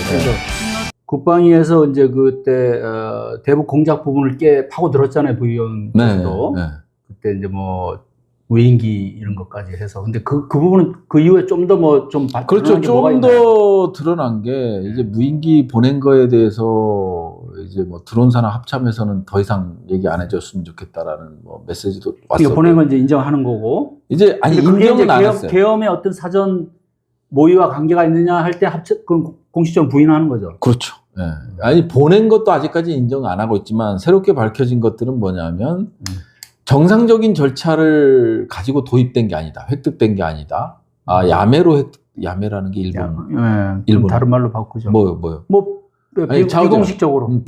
그래서 국방위에서 이제 그때 대북 공작 부분을 파고들었잖아요, 부위원도. 네. 그때 이제 뭐 무인기 이런 것까지 해서. 근데 그 부분은 그 이후에 좀 더 뭐 좀 그렇죠. 좀 더 드러난 게 이제 무인기 보낸 거에 대해서 이제 뭐 드론 산업 합참에서는 더 이상 얘기 안 해줬으면 좋겠다라는 뭐 메시지도 왔어요. 이거 보낸 건 이제 인정하는 거고. 이제 아니 인정은 안 했어요. 계엄의 어떤 사전 모의와 관계가 있느냐 할 때 공식적으로 부인하는 거죠. 그렇죠. 네. 아니 보낸 것도 아직까지 인정 안 하고 있지만 새롭게 밝혀진 것들은 뭐냐면 정상적인 절차를 가지고 도입된 게 아니다. 획득된 게 아니다. 아 야매라는 게 일본. 일본 다른 말로 바꾸죠. 뭐요? 뭐 비공식적으로.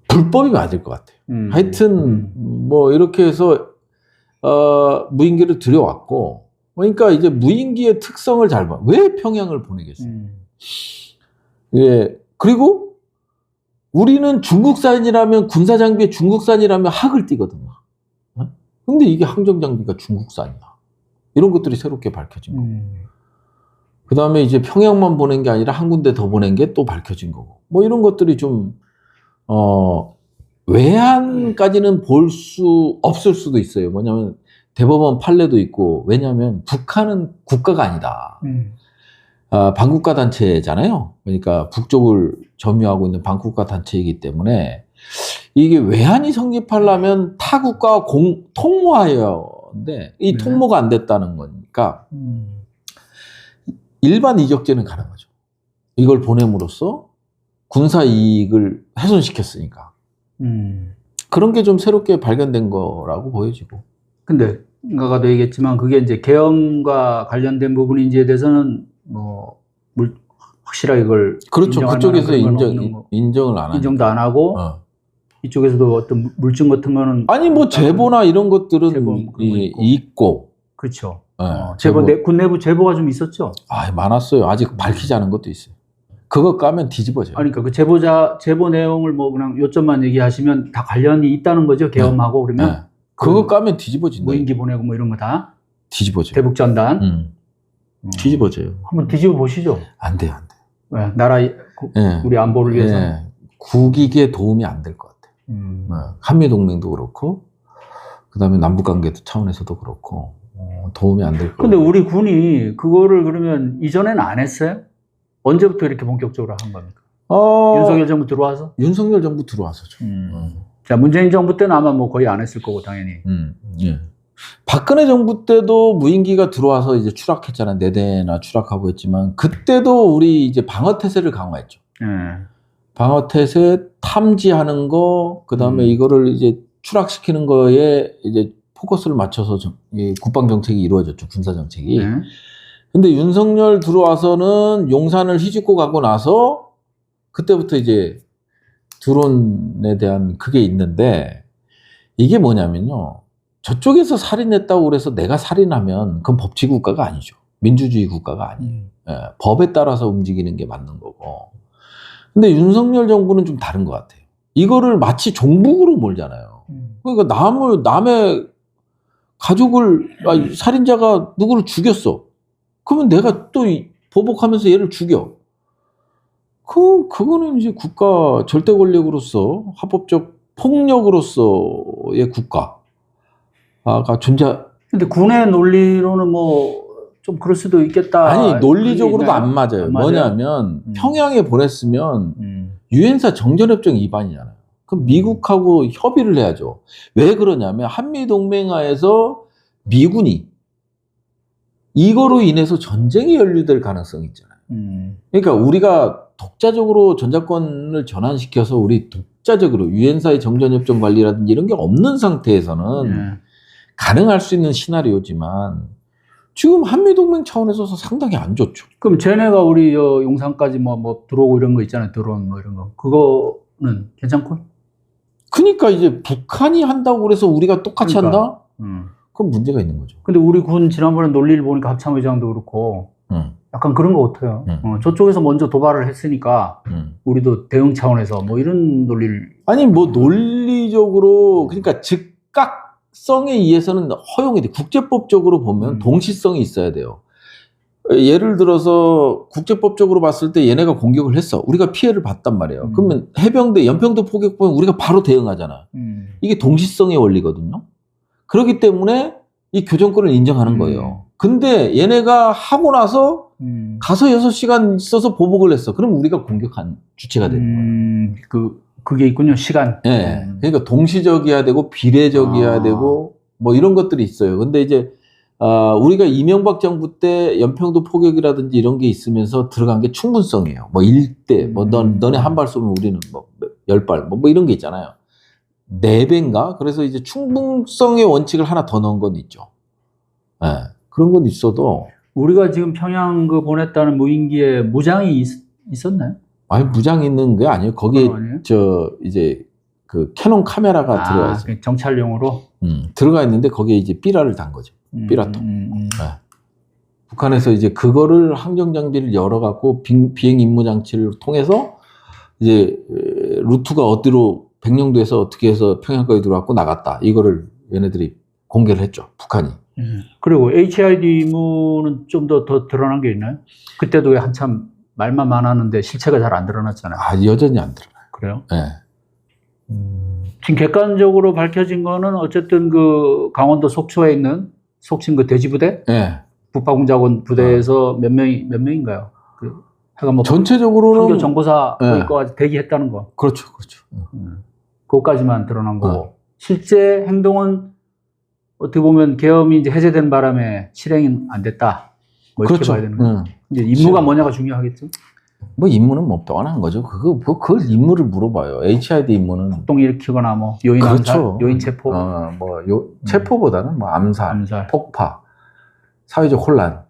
불법이 맞을 것 같아요. 하여튼 뭐 이렇게 해서 무인기를 들여왔고, 그러니까 이제 무인기의 특성을 잘 봐. 왜 평양을 보내겠어요? 예. 그리고 우리는 중국산이라면 군사장비에 중국산이라면 학을 띠거든요. 근데 이게 항정장비가 중국산이야. 이런 것들이 새롭게 밝혀진 거고. 그 다음에 이제 평양만 보낸 게 아니라 한 군데 더 보낸 게 또 밝혀진 거고. 뭐 이런 것들이 좀 외환까지는 볼 수 없을 수도 있어요. 뭐냐면 대법원 판례도 있고, 왜냐하면 북한은 국가가 아니다. 반국가 단체잖아요. 그러니까 북쪽을 점유하고 있는 반국가 단체이기 때문에 이게 외환이 성립하려면 타 국가와 통모하여야 하는데 이 통모가 안 됐다는 거니까 일반 이적죄는 가능하죠. 이걸 보냄으로써 군사 이익을 훼손시켰으니까. 그런 게 좀 새롭게 발견된 거라고 보여지고. 근데 아까도 얘기했지만 그게 이제 계엄과 관련된 부분인지에 대해서는 뭐 확실하게 이걸 그렇죠. 그쪽에서 인정을 안 하고 인정도 안 하고 이쪽에서도 어떤 물증 같은 거는 아니 뭐 제보나 이런 것들은 있고 그렇죠. 제보 군 내부 제보가 좀 있었죠. 많았어요. 아직 밝히지 않은 것도 있어요. 그거 까면 뒤집어져요. 아니, 그러니까 그 제보 내용을 뭐 그냥 요점만 얘기하시면 다 관련이 있다는 거죠. 계엄하고 그러면 그거 까면 뒤집어진다. 무인기 보내고 뭐 이런 거 다 뒤집어져요. 대북 전단 뒤집어져요. 한번 뒤집어 보시죠. 안 돼요. 왜? 우리 안보를 위해서 국익에 도움이 안 될 것 같아요. 한미 동맹도 그렇고, 그다음에 남북 관계 차원에서도 그렇고 도움이 안 될 것 같아요. 근데 우리 군이 그거를 그러면 이전에는 안 했어요? 언제부터 이렇게 본격적으로 한 겁니까? 윤석열 정부 들어와서? 윤석열 정부 들어와서죠. 자, 문재인 정부 때는 아마 뭐 거의 안 했을 거고, 당연히. 예. 박근혜 정부 때도 무인기가 들어와서 이제 추락했잖아요. 4대나 추락하고 했지만, 그때도 우리 이제 방어태세를 강화했죠. 방어태세 탐지하는 거, 그 다음에 이거를 이제 추락시키는 거에 이제 포커스를 맞춰서 국방정책이 이루어졌죠. 군사정책이. 근데 윤석열 들어와서는 용산을 휘짓고 가고 나서 그때부터 이제 드론에 대한 그게 있는데, 이게 뭐냐면요. 저쪽에서 살인했다고 그래서 내가 살인하면 그건 법치국가가 아니죠. 민주주의 국가가 아니에요. 법에 따라서 움직이는 게 맞는 거고. 근데 윤석열 정부는 좀 다른 것 같아요. 이거를 마치 종북으로 몰잖아요. 그러니까 남의 가족을, 살인자가 누구를 죽였어. 그러면 내가 또 보복하면서 얘를 죽여. 그거는 이제 국가 절대 권력으로서 합법적 폭력으로서의 국가가 근데 군의 논리로는 뭐 좀 그럴 수도 있겠다. 아니 논리적으로도 안 맞아요. 뭐냐면 평양에 보냈으면 유엔사 정전협정 위반이잖아요. 그럼 미국하고 협의를 해야죠. 왜 그러냐면 한미 동맹하에서 미군이 이거로 인해서 전쟁이 연루될 가능성이 있잖아요. 그러니까 우리가 독자적으로 전자권을 전환시켜서 우리 독자적으로 유엔사의 정전협정 관리라든지 이런 게 없는 상태에서는 가능할 수 있는 시나리오지만 지금 한미동맹 차원에서 상당히 안 좋죠. 그럼 쟤네가 우리 용산까지 뭐 들어오고 이런 거 있잖아요. 드론 뭐 이런 거. 그거는 괜찮고? 그러니까 이제 북한이 한다고 그래서 우리가 똑같이 한다? 그건 문제가 있는 거죠. 근데 우리 군 지난번에 논리를 보니까 합참의장도 그렇고 약간 그런 거 같아요. 저쪽에서 먼저 도발을 했으니까 우리도 대응 차원에서 뭐 이런 논리를 아니 뭐 논리적으로 그러니까 즉각성에 의해서는 허용이 돼. 국제법적으로 보면 동시성이 있어야 돼요. 예를 들어서 국제법적으로 봤을 때 얘네가 공격을 했어. 우리가 피해를 봤단 말이에요. 그러면 해병대, 연평도 포격 보면 우리가 바로 대응하잖아. 이게 동시성의 원리거든요. 그렇기 때문에 이 교정권을 인정하는 거예요. 근데 얘네가 하고 나서 5-6시간 있어서 보복을 했어. 그럼 우리가 공격한 주체가 되는 거예요. 그게 있군요, 시간. 네. 그러니까 동시적이어야 되고 비례적이어야 되고 뭐 이런 것들이 있어요. 근데 이제 우리가 이명박 정부 때 연평도 포격이라든지 이런 게 있으면서 들어간 게 충분성이에요. 뭐 1대, 뭐 너네 한 발 쏘면 우리는 뭐 10발, 뭐 이런 게 있잖아요. 4배인가? 그래서 이제 충분성의 원칙을 하나 더 넣은 건 있죠. 네. 그런 건 있어도. 우리가 지금 평양 보냈다는 무인기에 무장이 있었나요? 아니, 무장 있는 게 아니에요. 거기에 이제 그 캐논 카메라가 들어가 있어요. 정찰용으로? 들어가 있는데 거기에 이제 삐라를 단 거죠. 삐라통. 네. 북한에서 이제 그거를 항정 장비를 열어갖고 비행 임무 장치를 통해서 이제 루트가 어디로 백령도에서 어떻게 해서 평양까지 들어왔고 나갔다. 이거를 얘네들이 공개를 했죠. 북한이. 그리고 HID 임무는 좀 더 드러난 게 있나요? 그때도 왜 한참 말만 많았는데 실체가 잘 안 드러났잖아요. 여전히 안 드러나요. 그래요? 네. 지금 객관적으로 밝혀진 거는 어쨌든 그 강원도 속초에 있는 속칭 그 돼지부대? 네. 북파공작원 부대에서 몇 명인가요? 하여간 뭐 전체적으로는 판교 정보사 거기까지 대기했다는 거. 그렇죠. 그것까지만 드러난 거고. 실제 행동은 어떻게 보면 계엄이 이제 해제된 바람에 실행이 안 됐다. 뭐 이렇게 그렇죠. 봐야 되는 거예요. 이제 임무가 뭐냐가 중요하겠죠. 뭐 임무는 뭐 뻔한 거죠. 그걸 임무를 물어봐요. HID 임무는 폭동 일으키거나 뭐 요인 그렇죠. 암살, 요인 체포. 체포보다는 뭐 암살, 폭파, 사회적 혼란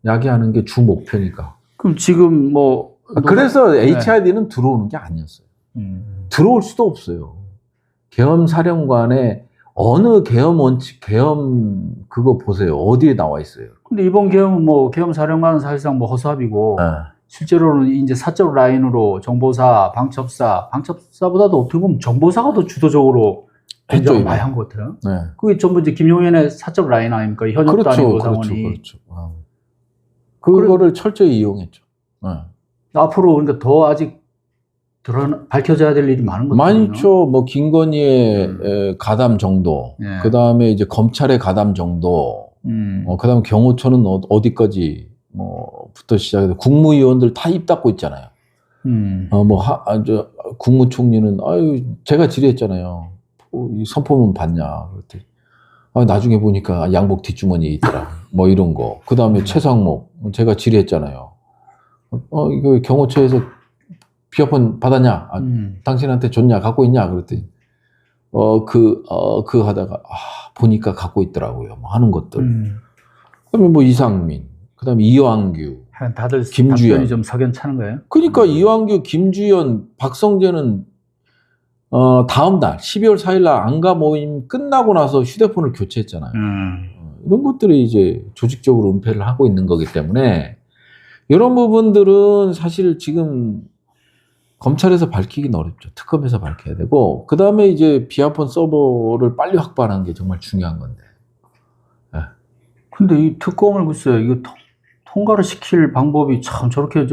야기하는 게 주 목표니까. 그럼 지금 뭐 그래서 HID는 들어오는 게 아니었어요. 들어올 수도 없어요. 계엄 사령관의 어느 계엄 원칙, 계엄 그거 보세요. 어디에 나와 있어요. 근데 이번 계엄은 뭐 계엄 사령관은 사실상 뭐 허수아비고 실제로는 이제 사적 라인으로 방첩사보다도 어떻게 보면 정보사가 더 주도적으로 굉장히 많이 한 것 같아요. 네. 그게 전부 이제 김용현의 사적 라인 아닙니까? 현역도 아니고 상원이. 그렇죠. 그거를 철저히 이용했죠. 네. 앞으로 그러니까 더 아직 밝혀져야 될 일이 많은 거죠. 많죠. 뭐 김건희의 가담 정도, 그 다음에 이제 검찰의 가담 정도, 그 다음에 경호처는 어디까지 부터 시작해서 국무위원들 다 입 닫고 있잖아요. 국무총리는 제가 질의했잖아요. 이 선포문 봤냐? 그랬더니 나중에 보니까 양복 뒷주머니에 있더라. 뭐 이런 거. 그 다음에 최상목 제가 질의했잖아요. 이거 경호처에서 비어폰 받았냐? 당신한테 줬냐? 갖고 있냐? 그랬더니 하다가 보니까 갖고 있더라고요. 뭐 하는 것들. 그다음에 뭐 이상민, 그다음에 이완규, 다들 김주연. 답변이 좀 석연찮은 거예요? 그러니까 이완규, 김주연, 박성재는 다음 날 12월 4일 날 안가 모임 끝나고 나서 휴대폰을 교체했잖아요. 이런 것들이 이제 조직적으로 은폐를 하고 있는 거기 때문에 이런 부분들은 사실 지금 검찰에서 밝히기는 어렵죠. 특검에서 밝혀야 되고, 그 다음에 이제 비아폰 서버를 빨리 확보하는 게 정말 중요한 건데. 근데 이 특검을 글쎄, 이거 통과를 시킬 방법이 참 저렇게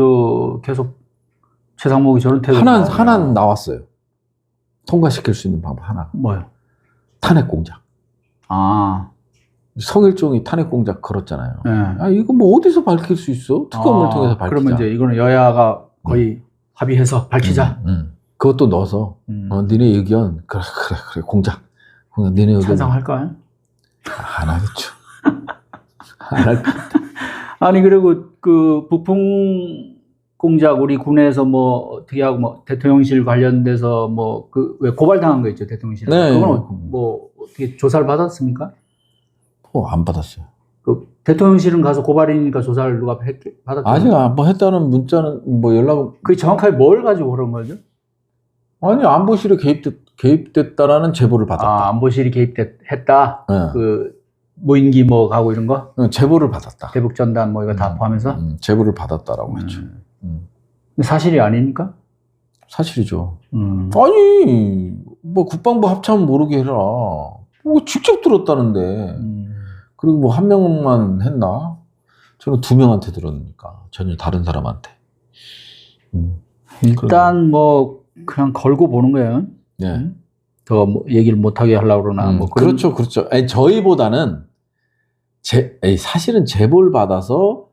계속 최상목이 저런 태도. 하나는 나왔어요. 통과시킬 수 있는 방법 하나. 뭐요? 탄핵 공작. 성일종이 탄핵 공작 걸었잖아요. 네. 이거 뭐 어디서 밝힐 수 있어? 특검을 통해서 밝히자. 그러면 이제 이거는 여야가 거의 합의해서 밝히자. 그것도 넣어서 니네 의견 그래 공작. 니네 의견 찬성할까요? 안 하겠죠. 안 할 것 같아. 아니 그리고 그 부풍 공작 우리 군에서 뭐 어떻게 하고 뭐 대통령실 관련돼서 뭐 왜 고발당한 거 있죠, 대통령실. 네. 그건 뭐 어떻게 조사를 받았습니까? 안 받았어요. 그 대통령실은 가서 고발이니까 조사를 누가 받았죠? 아직 뭐 했다는 문자는 뭐 연락은. 그게 정확하게 뭘 가지고 그런 거죠? 아니 안보실에 개입됐다라는 제보를 받았다. 안보실이 개입했다. 네. 그 무인기 뭐 가고 이런 거? 제보를 받았다. 대북 전단 뭐 이거 다 포함해서? 제보를 받았다라고 했죠. 사실이 아니니까? 사실이죠. 아니 뭐 국방부 합참 모르게 해라. 뭐 직접 들었다는데. 그리고 뭐 한 명만 했나? 저는 2명한테 들었으니까 전혀 다른 사람한테. 일단 뭐 그냥 걸고 보는 거예요. 네. 더 뭐 얘기를 못하게 하려고 그러나 뭐 그런... 그렇죠, 그렇죠. 아니, 저희보다는 사실은 제보를 받아서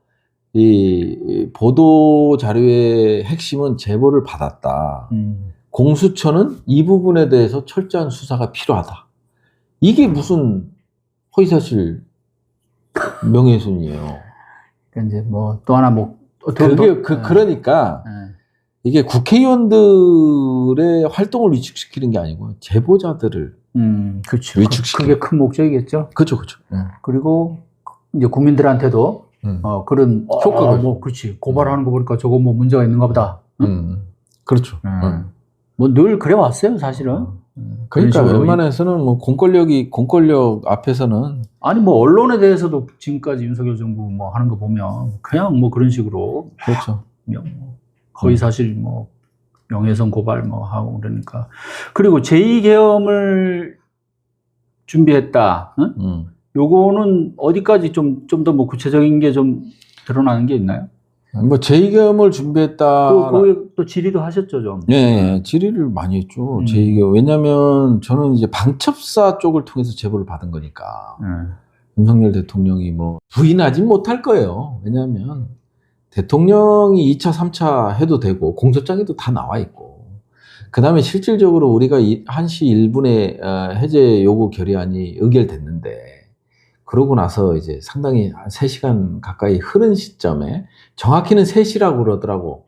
이 보도 자료의 핵심은 제보를 받았다. 공수처는 이 부분에 대해서 철저한 수사가 필요하다. 이게 무슨 허위사실 명예훼손이에요. 그러니까 이제 뭐 또 하나 뭐 그게 그러니까 이게 국회의원들의 활동을 위축시키는 게 아니고 제보자들을 그렇죠. 위축시키는 그게 큰 목적이겠죠. 그렇죠, 그렇죠. 그리고 이제 국민들한테도 그런 효과가 뭐 그렇지 고발하는 거 보니까 저거 뭐 문제가 있는가 보다. 그렇죠. 뭐 늘 그래 왔어요, 사실은. 그러니까 웬만해서는 뭐 공권력 앞에서는 아니 뭐 언론에 대해서도 지금까지 윤석열 정부 뭐 하는 거 보면 그냥 뭐 그런 식으로 그렇죠. 거의 사실 뭐 명예훼손 고발 뭐 하고 그러니까. 그리고 제2계엄을 준비했다. 요거는 어디까지 좀 더 뭐 구체적인 게 좀 드러나는 게 있나요? 뭐 제2계엄을 준비했다. 거기 또 질의도 하셨죠, 좀. 네, 질의를 많이 했죠. 제2계엄. 왜냐면 저는 이제 방첩사 쪽을 통해서 제보를 받은 거니까. 윤석열 대통령이 뭐 부인하진 못할 거예요. 왜냐면 대통령이 2차, 3차 해도 되고 공소장에도 다 나와 있고. 그 다음에 실질적으로 우리가 1시 1분에 해제 요구 결의안이 의결됐는데 그러고 나서 이제 상당히 한 3시간 가까이 흐른 시점에 정확히는 3시라고 그러더라고.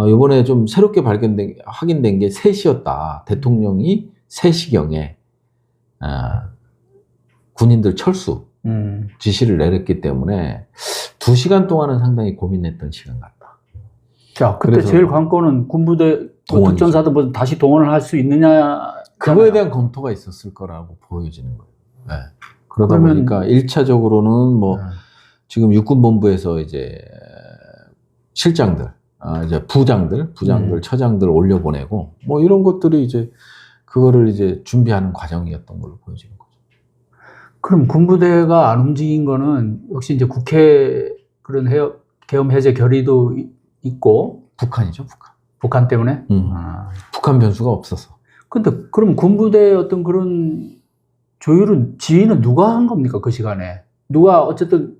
이번에 좀 새롭게 확인된 게 3시였다. 대통령이 3시경에 군인들 철수 지시를 내렸기 때문에 2시간 동안은 상당히 고민했던 시간 같다. 자, 그때 제일 관건은 군부대 특전사도 뭐 다시 동원을 할 수 있느냐. 그거에 대한 검토가 있었을 거라고 보여지는 거예요. 네. 그러다 보니까 1차적으로는 뭐 지금 육군본부에서 이제 실장들, 이제 부장들, 처장들 올려보내고 뭐 이런 것들이 이제 그거를 이제 준비하는 과정이었던 걸로 보여지는 거죠. 그럼 군부대가 안 움직인 거는 역시 이제 국회 그런 계엄 해제 결의도 있고 북한이죠, 북한. 북한 때문에? 북한 변수가 없어서. 근데 그럼 군부대의 어떤 그런 지휘는 누가 한 겁니까, 그 시간에? 누가 어쨌든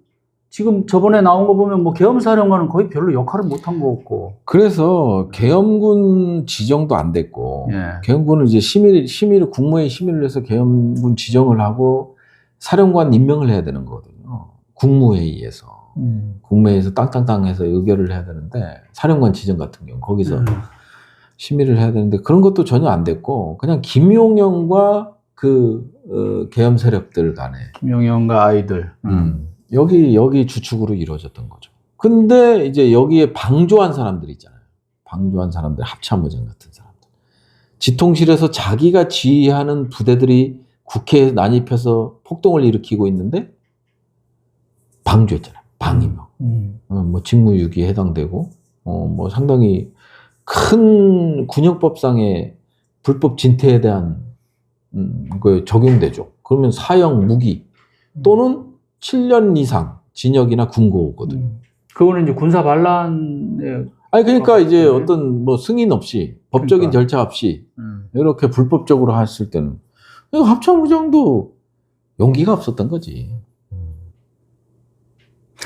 지금 저번에 나온 거 보면 뭐 계엄사령관은 거의 별로 역할을 못한 거 같고. 그래서 계엄군 지정도 안 됐고, 계엄군을 이제 심의를 국무회의 심의를 해서 계엄군 지정을 하고 사령관 임명을 해야 되는 거거든요. 국무회의에서. 국무회의에서 땅땅땅 해서 의결을 해야 되는데, 사령관 지정 같은 경우 거기서 심의를 해야 되는데 그런 것도 전혀 안 됐고, 그냥 김용현과 계엄 세력들 간에. 김용현과 아이들. 여기 주축으로 이루어졌던 거죠. 근데 이제 여기에 방조한 사람들 있잖아요. 방조한 사람들, 합참의장 같은 사람들. 지통실에서 자기가 지휘하는 부대들이 국회에 난입해서 폭동을 일으키고 있는데 방조했잖아요. 방임명. 뭐 직무유기에 해당되고, 뭐 상당히 큰 군형법상의 불법 진퇴에 대한 그 적용되죠. 그러면 사형 무기 또는 7년 이상 징역이나 군고거든요. 그거는 이제 군사 반란에. 아니 그러니까 이제 어떤 뭐 승인 없이 법적인 절차 없이 이렇게 불법적으로 했을 때는 합참의장도 용기가 없었던 거지.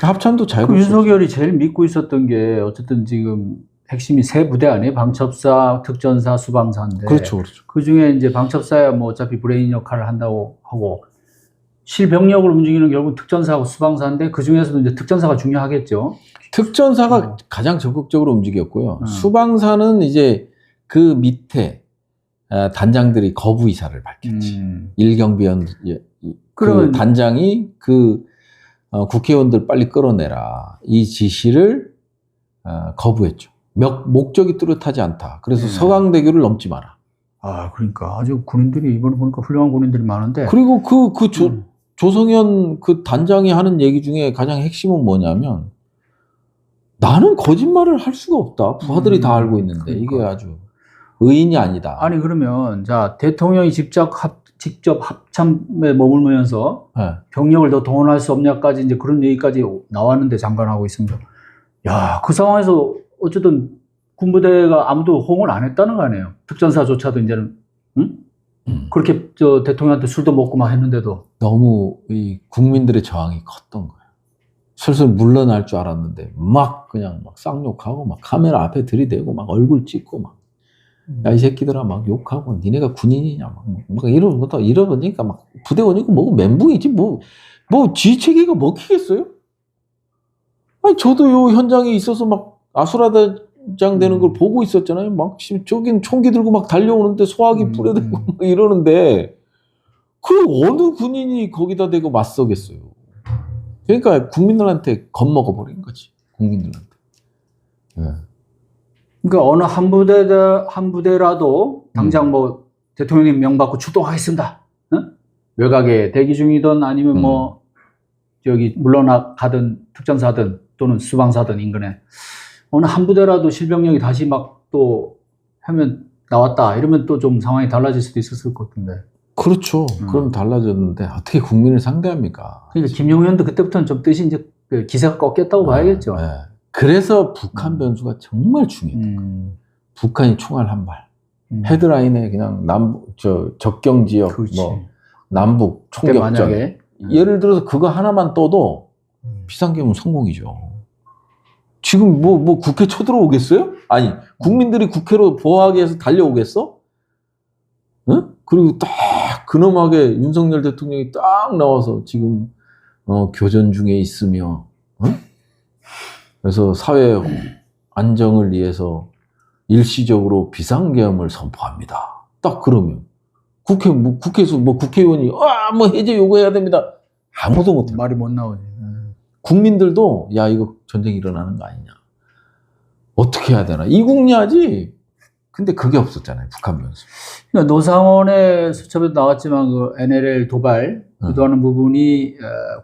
합참도 자유롭지. 윤석열이 제일 믿고 있었던 게 어쨌든 지금 핵심이 3부대 아니에요? 방첩사, 특전사, 수방사인데. 그렇죠, 그렇죠. 그 중에 이제 방첩사야 뭐 어차피 브레인 역할을 한다고 하고 실병력을 움직이는 결국 특전사하고 수방사인데 그 중에서도 이제 특전사가 중요하겠죠. 특전사가 가장 적극적으로 움직였고요. 수방사는 이제 그 밑에 단장들이 거부 의사를 밝혔지. 일경비원 그 단장이 국회의원들 빨리 끌어내라 이 지시를 거부했죠. 목적이 뚜렷하지 않다. 그래서 서강대교를 넘지 마라. 아, 그러니까 아주 군인들이 이번에 보니까 훌륭한 군인들이 많은데. 그리고 조성현 그 단장이 하는 얘기 중에 가장 핵심은 뭐냐면 나는 거짓말을 할 수가 없다. 부하들이 다 알고 있는데 그러니까. 이게 아주 의인이 아니다. 아니 그러면 자 대통령이 직접 직접 합참에 머물면서 네. 병력을 더 동원할 수 없냐까지 이제 그런 얘기까지 나왔는데 장관하고 있습니다. 야, 그 상황에서 어쨌든 군부대가 아무도 호응을 안 했다는 거 아니에요. 특전사조차도 이제는 응? 그렇게 저 대통령한테 술도 먹고 막 했는데도 너무 이 국민들의 저항이 컸던 거예요. 슬슬 물러날 줄 알았는데 막 그냥 막 쌍욕하고 막 카메라 앞에 들이대고 막 얼굴 찍고 막 야 이 새끼들아 막 욕하고 니네가 군인이냐 막 이러니까 막 부대원이고 뭐고 멘붕이지 뭐 지체계가 먹히겠어요? 아니 저도 요 현장에 있어서 막 아수라장 되는 걸 보고 있었잖아요. 막 저긴 총기 들고 막 달려오는데 소화기 뿌려대고 막 이러는데 그 어느 군인이 거기다 대고 맞서겠어요. 그러니까 국민들한테 겁먹어 버린 거지. 국민들한테. 네. 그러니까 어느 한 부대라도 당장 뭐 대통령님 명받고 출동하겠습니다. 응? 외곽에 대기 중이든 아니면 뭐 저기 물러나가든 특전사든 또는 수방사든 인근에 어느 한 부대라도 실병력이 다시 막 또 하면 나왔다 이러면 또 좀 상황이 달라질 수도 있었을 것 같은데. 그렇죠. 그럼 달라졌는데 어떻게 국민을 상대합니까? 그러니까 김용현도 그때부터는 좀 뜻이 이제 기세가 꺾였다고 봐야겠죠. 네. 그래서 북한 변수가 정말 중요해요. 북한이 총알 한 발, 헤드라인에 그냥 적경 지역, 그렇지. 뭐 남북 총격전. 만약에 예를 들어서 그거 하나만 떠도 비상계엄은 성공이죠. 지금 뭐 국회 쳐들어오겠어요? 아니 국민들이 국회로 보호하기 위해서 달려오겠어? 응? 그리고 딱 근엄하게 윤석열 대통령이 딱 나와서 지금 교전 중에 있으며, 응? 그래서 사회 안정을 위해서 일시적으로 비상계엄을 선포합니다. 딱 그러면 국회에서 국회의원이 뭐 해제 요구해야 됩니다. 아무도 못해. 말이 못 나오지. 국민들도 야 이거 전쟁 일어나는 거 아니냐. 어떻게 해야 되나. 이국리하지. 근데 그게 없었잖아요. 북한 변수. 그러니까 노상원의 수첩에도 나왔지만 그 NLL 도발 의도하는 부분이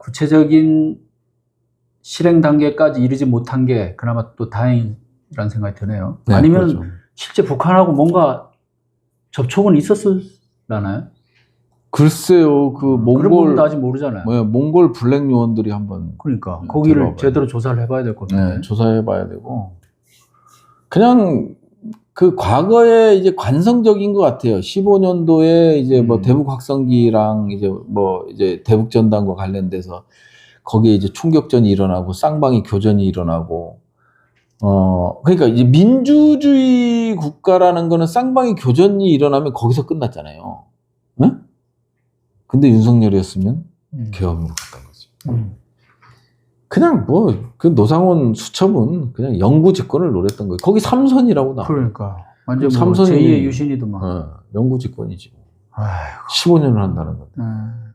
구체적인 실행 단계까지 이르지 못한 게 그나마 또 다행이라는 생각이 드네요. 네, 아니면 그렇죠. 실제 북한하고 뭔가 접촉은 있었을라나요? 글쎄요, 그런 부분도 아직 모르잖아요. 몽골 블랙 요원들이 한번 그러니까 거기를 들어가봐요. 제대로 조사를 해봐야 될 것 같은데. 네, 조사해봐야 되고 그냥 그 과거에 이제 관성적인 것 같아요. 15년도에 이제 뭐 대북 확성기랑 이제 대북 전단과 관련돼서 거기에 이제 총격전이 일어나고 쌍방이 교전이 일어나고 그러니까 이제 민주주의 국가라는 거는 쌍방이 교전이 일어나면 거기서 끝났잖아요. 응? 근데 윤석열이었으면 계엄으로 갔던 거지. 그냥 그 노상원 수첩은 그냥 영구 집권을 노렸던 거예요. 거기 삼선이라고 나와. 그러니까 완전 뭐 삼선이 제2의 유신이더만. 영구 집권이지. 아이고. 15년을 한다는 건데.